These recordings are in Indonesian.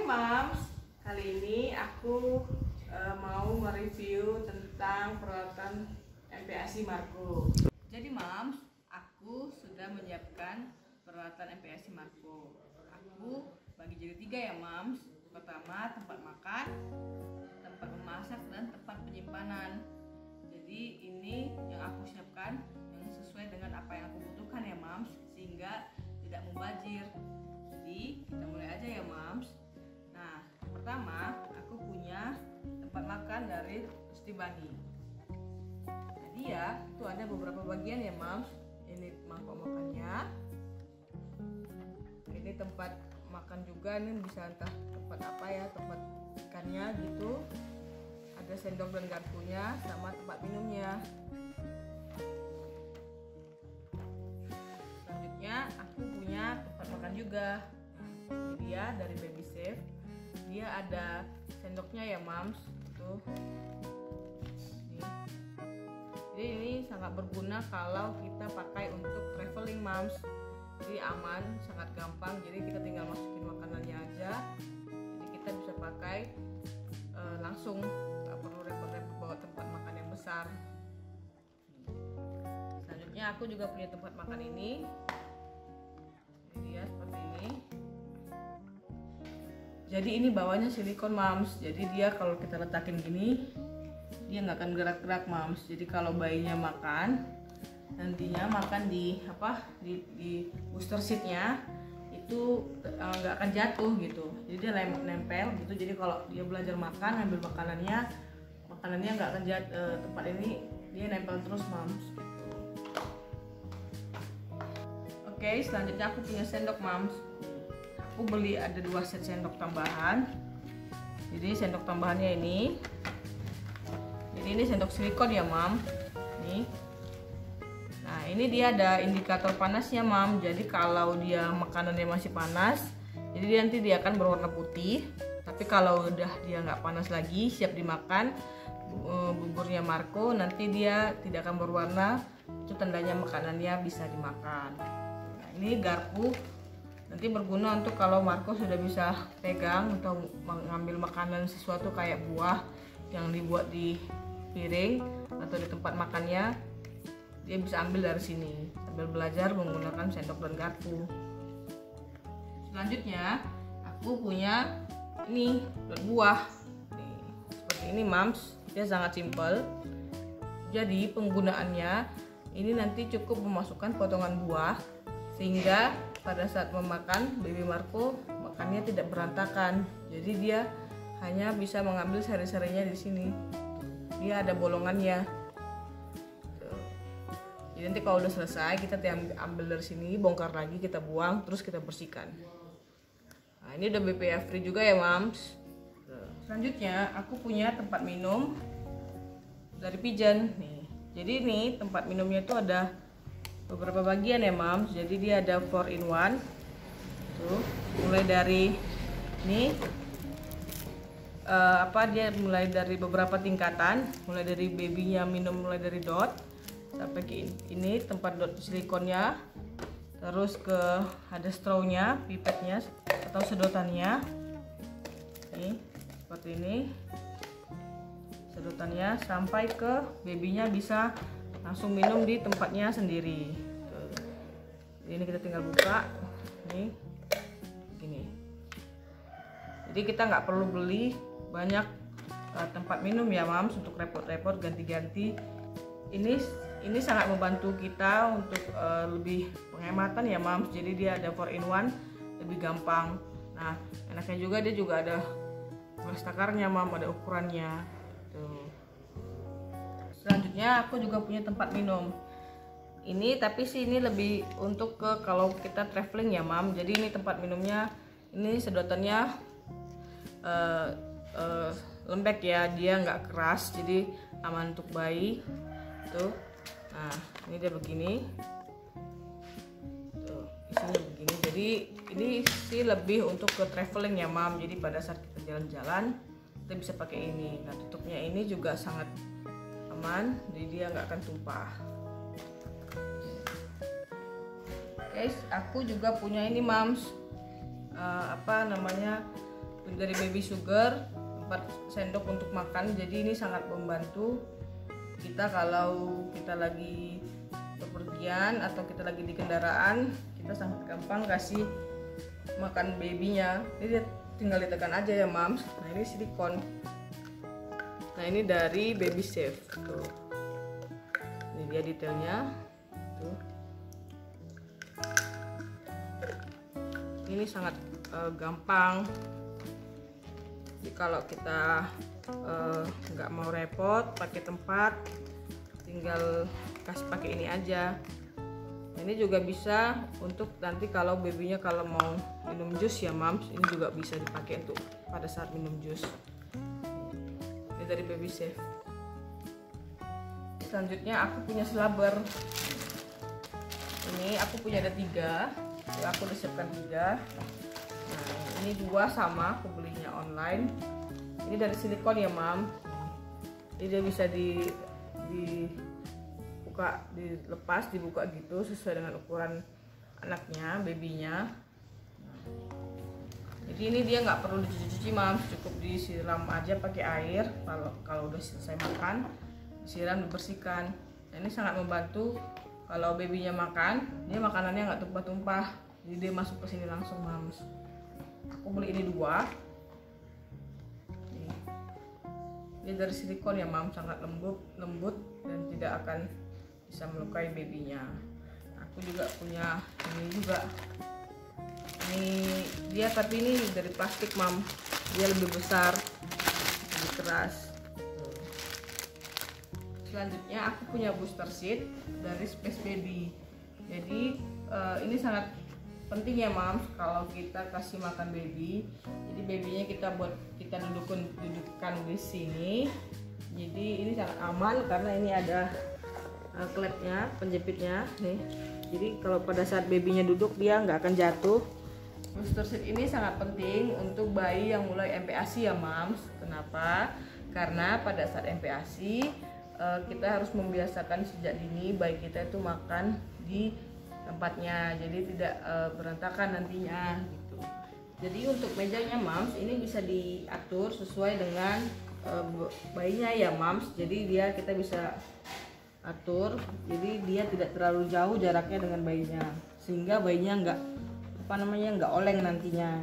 Mams, kali ini aku mau mereview tentang peralatan MPASI Marco. Jadi Mams, aku sudah menyiapkan peralatan MPASI Marco. Aku bagi jadi 3 ya Mams. Pertama tempat makan, tempat memasak, dan tempat penyimpanan. Jadi ini yang aku siapkan yang sesuai dengan apa yang aku butuhkan ya Mams, sehingga tidak mubazir. Jadi kita mulai aja ya Mams. Nah, pertama aku punya tempat makan dari Rusti Bani. Jadi ya, itu ada beberapa bagian ya Mams. Ini mangkok makannya. Ini tempat makan juga, ini bisa entah tempat apa ya, tempat ikannya gitu. Ada sendok dan garpunya sama tempat minumnya. Selanjutnya aku punya tempat makan juga. Ini dia dari Baby Safe. Dia ada sendoknya ya Mams. Tuh. Jadi ini sangat berguna kalau kita pakai untuk traveling Mams. Jadi aman, sangat gampang. Jadi kita tinggal masukin makanannya aja. Jadi kita bisa pakai langsung, nggak perlu repot-repot bawa tempat makan yang besar. Selanjutnya aku juga punya tempat makan ini. Ini dia seperti ini. Jadi ini bawahnya silikon Mams. Jadi dia kalau kita letakin gini, dia nggak akan gerak-gerak Mams. Jadi kalau bayinya makan, nantinya makan di booster seatnya itu nggak akan jatuh gitu. Jadi dia nempel gitu. Jadi kalau dia belajar makan, ambil makanannya nggak akan jatuh. Tempat ini dia nempel terus Mams. Oke, selanjutnya aku punya sendok Mams. Aku beli ada 2 set sendok tambahan. Jadi sendok tambahannya ini. Jadi ini sendok silikon ya Mam. Nih. Nah ini dia ada indikator panasnya Mam. Jadi kalau dia makanannya masih panas, jadi nanti dia akan berwarna putih. Tapi kalau udah dia nggak panas lagi, siap dimakan, buburnya Marco, nanti dia tidak akan berwarna. Itu tandanya makanannya bisa dimakan. Nah ini garpu. Nanti berguna untuk kalau Marco sudah bisa pegang atau mengambil makanan sesuatu kayak buah yang dibuat di piring atau di tempat makannya, dia bisa ambil dari sini sambil belajar menggunakan sendok dan garpu. Selanjutnya aku punya ini buah nih, seperti ini Mams. Dia sangat simpel. Jadi penggunaannya ini nanti cukup memasukkan potongan buah sehingga pada saat memakan baby Marco makannya tidak berantakan. Jadi dia hanya bisa mengambil sari-sarinya di sini. Dia ada bolongannya. Jadi nanti kalau udah selesai kita ambil dari sini, bongkar lagi, kita buang, terus kita bersihkan. Nah ini udah BPA free juga ya Mams. Selanjutnya aku punya tempat minum dari Pigeon nih. Jadi ini tempat minumnya itu ada beberapa bagian ya Mams. Jadi dia ada 4-in-1 tuh, mulai dari ini dia mulai dari beberapa tingkatan, mulai dari babynya minum mulai dari dot sampai ke ini tempat dot silikonnya, terus ke ada strawnya, pipetnya atau sedotannya nih seperti ini sedotannya, sampai ke babynya bisa langsung minum di tempatnya sendiri. Ini kita tinggal buka nih gini. Jadi kita nggak perlu beli banyak tempat minum ya Mams untuk repot-repot ganti-ganti. Ini sangat membantu kita untuk lebih penghematan ya Mams. Jadi dia ada 4-in-1, lebih gampang. Nah enaknya juga dia juga ada garis takarnya Mams, ada ukurannya tuh. Selanjutnya aku juga punya tempat minum. Ini tapi sih ini lebih untuk ke kalau kita traveling ya Mam. Jadi ini tempat minumnya, ini sedotannya lembek ya, dia nggak keras, jadi aman untuk bayi. Tuh. Nah ini dia begini. Tuh, isinya begini. Jadi ini sih lebih untuk ke traveling ya Mam. Jadi pada saat kita jalan-jalan kita bisa pakai ini. Nah tutupnya ini juga sangat aman, jadi dia nggak akan tumpah. Guys, aku juga punya ini Mams, dari baby sugar, 4 sendok untuk makan. Jadi ini sangat membantu kita kalau kita lagi bepergian atau kita lagi di kendaraan, kita sangat gampang kasih makan babynya. Ini tinggal ditekan aja ya Mams. Nah ini silikon. Nah ini dari Baby Safe. Tuh. Ini dia detailnya. Tuh. Ini sangat gampang. Jadi kalau kita nggak mau repot pakai tempat, tinggal kasih pakai ini aja. Ini juga bisa untuk nanti kalau babynya kalau mau minum jus ya Mams, ini juga bisa dipakai untuk pada saat minum jus. Ini dari Baby Safe. Selanjutnya aku punya selabber. Ini aku punya ada 3. Aku udah siapkan 3. Nah ini 2 sama, aku belinya online. Ini dari silikon ya Mam. Jadi dia bisa dibuka, dilepas, dibuka gitu sesuai dengan ukuran anaknya, babynya. Jadi ini dia nggak perlu dicuci-cuci Mam, cukup disiram aja pakai air. Kalau udah selesai makan, disiram, dibersihkan. Nah, ini sangat membantu. Kalau babynya makan, dia makanannya nggak tumpah-tumpah, jadi dia masuk ke sini langsung Mams. Aku beli ini 2. Ini dari silikon ya Mam, sangat lembut dan tidak akan bisa melukai babynya. Aku juga punya ini juga. Ini dia tapi ini dari plastik Mam, dia lebih besar, lebih keras. Selanjutnya aku punya booster seat dari Space Baby. Jadi ini sangat penting ya Mams kalau kita kasih makan baby. Jadi babynya kita dudukkan di sini. Jadi ini sangat aman karena ini ada klepnya, penjepitnya nih. Jadi kalau pada saat babynya duduk dia nggak akan jatuh. Booster seat ini sangat penting untuk bayi yang mulai MPASI ya Mams. Kenapa? Karena pada saat MPASI kita harus membiasakan sejak dini bayi kita itu makan di tempatnya, jadi tidak berantakan nantinya gitu. Jadi untuk mejanya Mams ini bisa diatur sesuai dengan bayinya ya Mams. Jadi kita bisa atur, jadi dia tidak terlalu jauh jaraknya dengan bayinya, sehingga bayinya nggak oleng nantinya.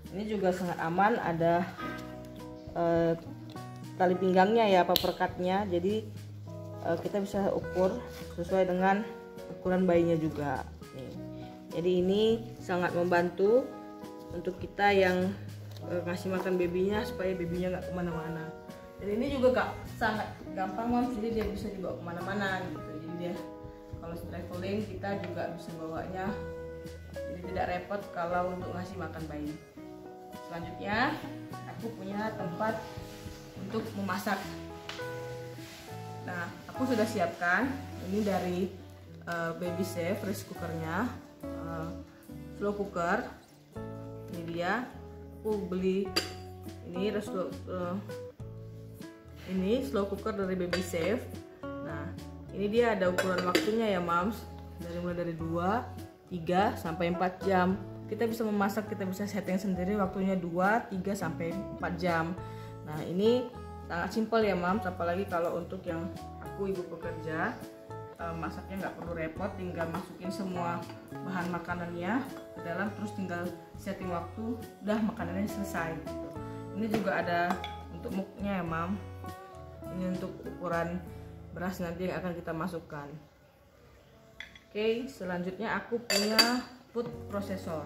Ini juga sangat aman, ada tali pinggangnya ya, perkatnya. Jadi kita bisa ukur sesuai dengan ukuran bayinya juga. Nih. Jadi ini sangat membantu untuk kita yang ngasih makan babynya supaya babynya nggak kemana-mana. Dan ini juga sangat gampang Mams, jadi dia bisa dibawa kemana-mana gitu. Jadi dia kalau traveling kita juga bisa bawanya, jadi tidak repot kalau untuk ngasih makan bayi. Selanjutnya aku punya tempat untuk memasak. Nah aku sudah siapkan ini dari Baby Safe rice cookernya, slow cooker. Ini dia, aku beli ini slow cooker dari Baby Safe. Nah ini dia ada ukuran waktunya ya Mams, mulai dari 2, 3 sampai 4 jam. Kita bisa memasak, kita bisa setting sendiri waktunya 2, 3 sampai 4 jam. Nah ini sangat simpel ya Mams, apalagi kalau untuk yang aku ibu pekerja, masaknya nggak perlu repot, tinggal masukin semua bahan makanannya ke dalam, terus tinggal setting waktu, udah makanannya selesai gitu. Ini juga ada untuk muknya ya Mam, ini untuk ukuran beras nanti yang akan kita masukkan. Oke, selanjutnya aku punya food processor.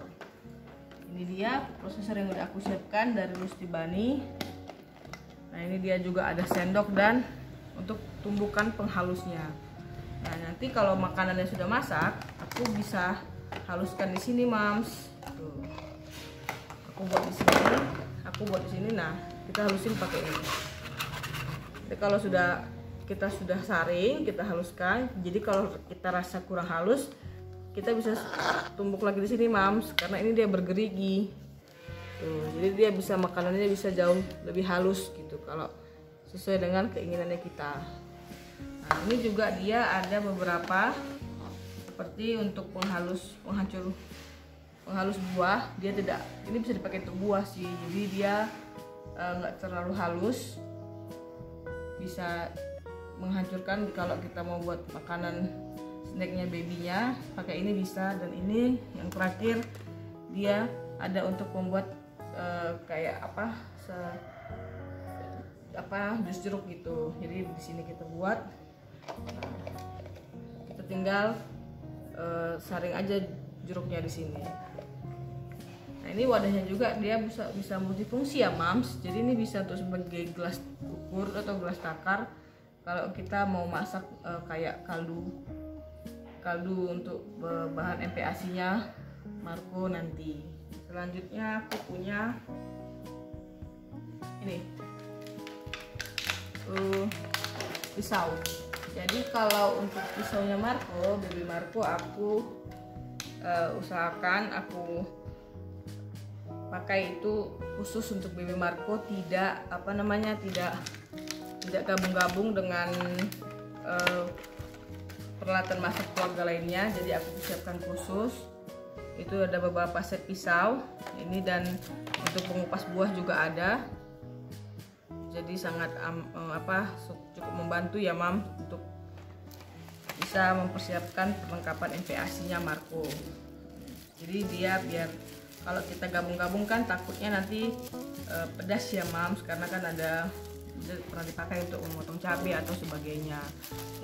Ini dia prosesor yang udah aku siapkan dari Rusti Bani. Nah ini dia juga ada sendok dan untuk tumbukan penghalusnya. Nah nanti kalau makanannya sudah masak, aku bisa haluskan di sini Mams. Tuh. Aku buat di sini. Nah kita halusin pakai ini. Jadi kalau kita sudah saring, kita haluskan. Jadi kalau kita rasa kurang halus, kita bisa tumbuk lagi di sini Mams, karena ini dia bergerigi. Tuh, jadi dia bisa makanannya bisa jauh lebih halus gitu kalau sesuai dengan keinginannya kita. Nah, ini juga dia ada beberapa seperti untuk penghancur penghalus buah, dia tidak, ini bisa dipakai untuk buah sih, jadi dia nggak terlalu halus, bisa menghancurkan. Kalau kita mau buat makanan snacknya babynya pakai ini bisa. Dan ini yang terakhir, dia ada untuk membuat kayak jus jeruk gitu. Jadi di sini kita buat, kita tinggal saring aja jeruknya di sini. Nah ini wadahnya juga dia bisa multifungsi ya Mams. Jadi ini bisa untuk sebagai gelas ukur atau gelas takar kalau kita mau masak kayak kaldu untuk bahan MPASI-nya Marco nanti. Selanjutnya aku punya ini pisau. Jadi kalau untuk pisaunya Marco, baby Marco, aku usahakan aku pakai itu khusus untuk baby Marco, tidak tidak gabung-gabung dengan peralatan masak keluarga lainnya. Jadi aku siapkan khusus. Itu ada beberapa set pisau ini, dan untuk pengupas buah juga ada. Jadi sangat cukup membantu ya Mam untuk bisa mempersiapkan perlengkapan MPASI-nya Marco. Jadi dia biar kalau kita gabung-gabungkan takutnya nanti pedas ya Mams, karena kan pernah dipakai untuk memotong cabai atau sebagainya.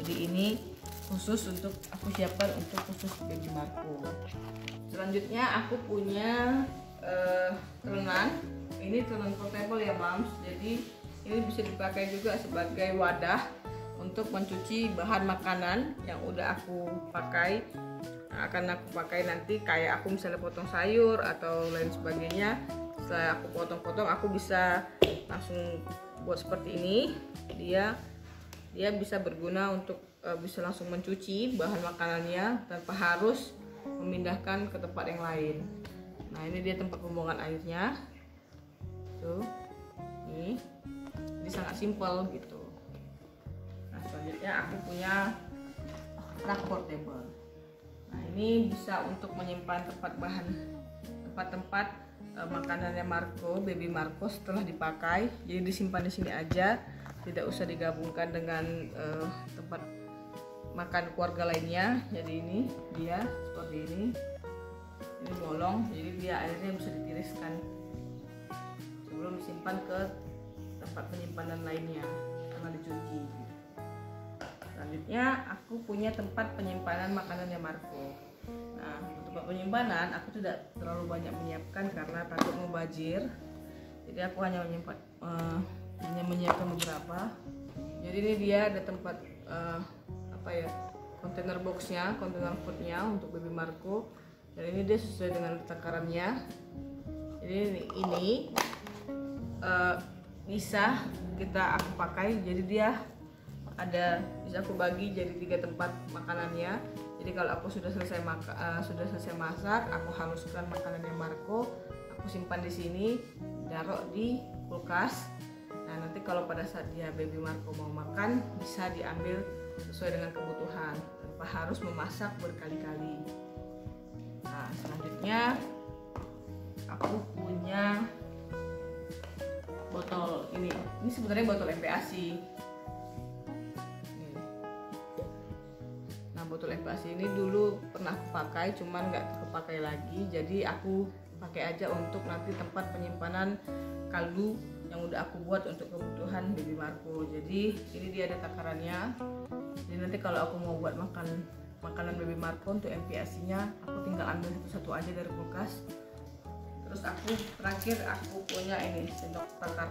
Jadi ini khusus untuk aku siapkan untuk khusus baby Marco. Selanjutnya aku punya terenan. Ini terenan portable ya Mams. Jadi ini bisa dipakai juga sebagai wadah untuk mencuci bahan makanan yang udah aku pakai. Akan aku pakai nanti kayak aku misalnya potong sayur atau lain sebagainya. Setelah aku potong-potong, aku bisa langsung buat seperti ini. Dia bisa berguna untuk bisa langsung mencuci bahan makanannya tanpa harus memindahkan ke tempat yang lain. Nah ini dia tempat pembuangan airnya tuh, ini jadi sangat simpel gitu. Nah selanjutnya aku punya rak portable. Nah ini bisa untuk menyimpan tempat makanannya Marco, baby Marco setelah dipakai. Jadi disimpan di sini aja, tidak usah digabungkan dengan tempat makan keluarga lainnya. Jadi ini dia seperti ini bolong, jadi dia airnya bisa ditiriskan sebelum disimpan ke tempat penyimpanan lainnya karena dicuci. Selanjutnya aku punya tempat penyimpanan makanannya Marco. Nah untuk tempat penyimpanan aku tidak terlalu banyak menyiapkan karena takut mubazir. Jadi aku hanya menyiapkan beberapa. Jadi ini dia ada tempat kontainer boxnya, kontainer foodnya untuk baby Marco. Dan ini dia sesuai dengan takarannya. Jadi ini bisa aku pakai. Jadi dia bisa aku bagi jadi 3 tempat makanannya. Jadi kalau aku sudah selesai masak, aku haluskan makanannya Marco, aku simpan di sini, taruh di kulkas. Nah nanti kalau pada saat dia baby Marco mau makan, bisa diambil sesuai dengan kebutuhan tanpa harus memasak berkali-kali. Nah selanjutnya aku punya botol ini sebenarnya botol MPASI. Nah botol MPASI ini dulu pernah aku pakai, cuman nggak kepakai lagi. Jadi aku pakai aja untuk nanti tempat penyimpanan kaldu yang udah aku buat untuk kebutuhan baby Marco. Jadi ini dia ada takarannya. Jadi nanti kalau aku mau buat makanan baby Marco untuk MPASI-nya, aku tinggal ambil satu-satu aja dari kulkas. Terus terakhir aku punya ini sendok takar.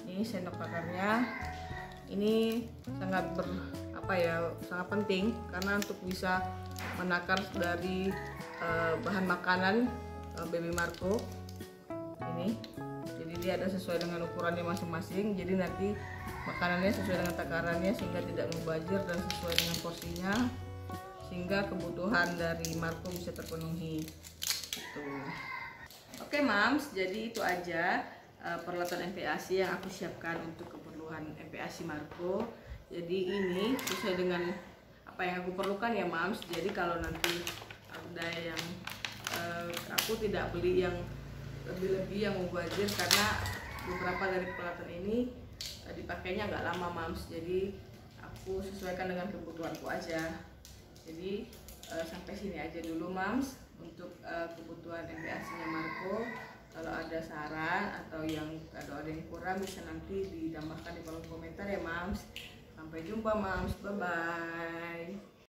Ini sendok takarnya. Ini sangat sangat penting karena untuk bisa menakar dari bahan makanan baby Marco ini. Jadi dia ada sesuai dengan ukurannya masing-masing. Jadi nanti makanannya sesuai dengan takarannya sehingga tidak mubazir dan sesuai dengan porsinya, sehingga kebutuhan dari Marco bisa terpenuhi. Gitu. Oke Mams, jadi itu aja peralatan MPASI yang aku siapkan untuk keperluan MPASI Marco. Jadi ini sesuai dengan apa yang aku perlukan ya Mams. Jadi kalau nanti ada yang aku tidak beli yang lebih-lebih yang mubazir, karena beberapa dari peralatan ini dipakainya nggak lama Mams, jadi aku sesuaikan dengan kebutuhanku aja. Jadi sampai sini aja dulu Mams untuk kebutuhan MPAC nya Marco. Kalau ada saran atau kalau ada yang kurang bisa nanti ditambahkan di kolom komentar ya Mams. Sampai jumpa Mams, bye bye.